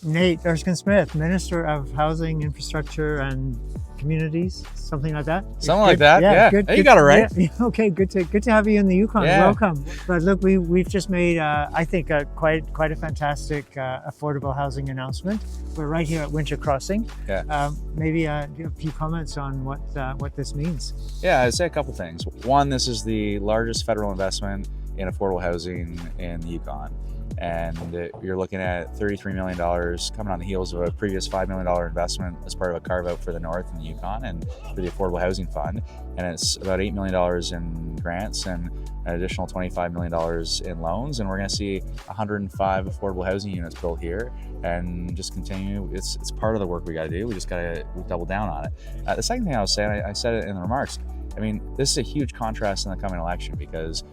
Nate Erskine-Smith, Minister of Housing, Infrastructure and Communities, something like that. Something like that, yeah. Good, Hey, you got it right. Yeah, okay, good to have you in the Yukon. Yeah. Welcome. But look, we've just made, I think, quite a fantastic affordable housing announcement. We're right here at Winter Crossing. Yeah. Maybe a few comments on what this means. Yeah, I'd say a couple things. One, this is the largest federal investment in affordable housing in the Yukon. And you're looking at $33 million coming on the heels of a previous $5 million investment as part of a carve out for the North in the Yukon and for the Affordable Housing Fund. And it's about $8 million in grants and an additional $25 million in loans. And we're going to see 105 affordable housing units built here and just continue. It's part of the work we got to do. We just got to double down on it. The second thing I was saying, I said it in the remarks, I mean, this is a huge contrast in the coming election because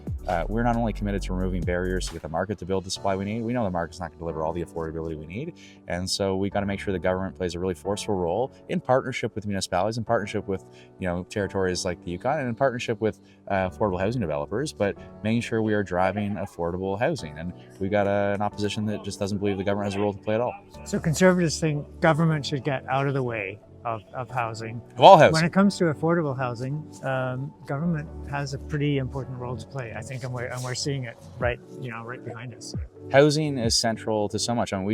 we're not only committed to removing barriers to get the market to build the supply we need, we know the market's not going to deliver all the affordability we need. And so we got to make sure the government plays a really forceful role in partnership with municipalities, in partnership with territories like the Yukon, and in partnership with affordable housing developers, but making sure we are driving affordable housing. And we got an opposition that just doesn't believe the government has a role to play at all. So Conservatives think government should get out of the way of housing. Of all housing. When it comes to affordable housing, government has a pretty important role to play, I think, and we're seeing it right behind us. Housing is central to so much. I mean,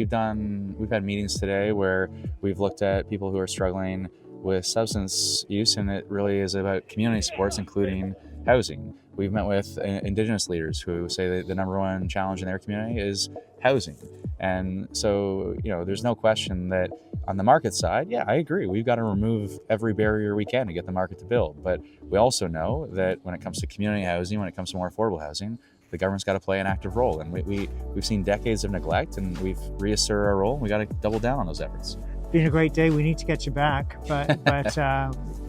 we've had meetings today where we've looked at people who are struggling with substance use, and it really is about community supports, including housing. We've met with Indigenous leaders who say that the number one challenge in their community is housing. And so, there's no question that on the market side, yeah, I agree. We've got to remove every barrier we can to get the market to build. But we also know that when it comes to community housing, when it comes to more affordable housing, the government's got to play an active role. And we've seen decades of neglect, and we've reasserted our role, and we got to double down on those efforts. Been a great day. We need to get you back, but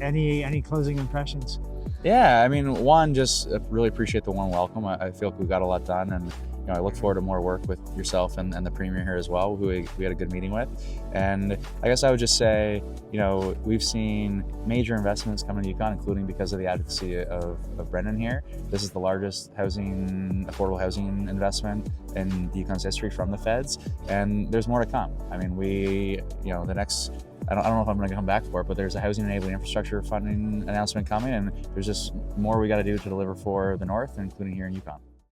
any closing impressions? Yeah, I mean, one, just really appreciate the warm welcome. I feel like we got a lot done, and I look forward to more work with yourself and the Premier here as well, who we had a good meeting with. And I guess I would just say, we've seen major investments come into Yukon, including because of the advocacy of Brendan here. This is the largest affordable housing investment in the Yukon's history from the feds, and there's more to come. I mean, the next, I don't know if I'm going to come back for it, but there's a housing enabling infrastructure funding announcement coming, and there's just more we got to do to deliver for the North, including here in Yukon.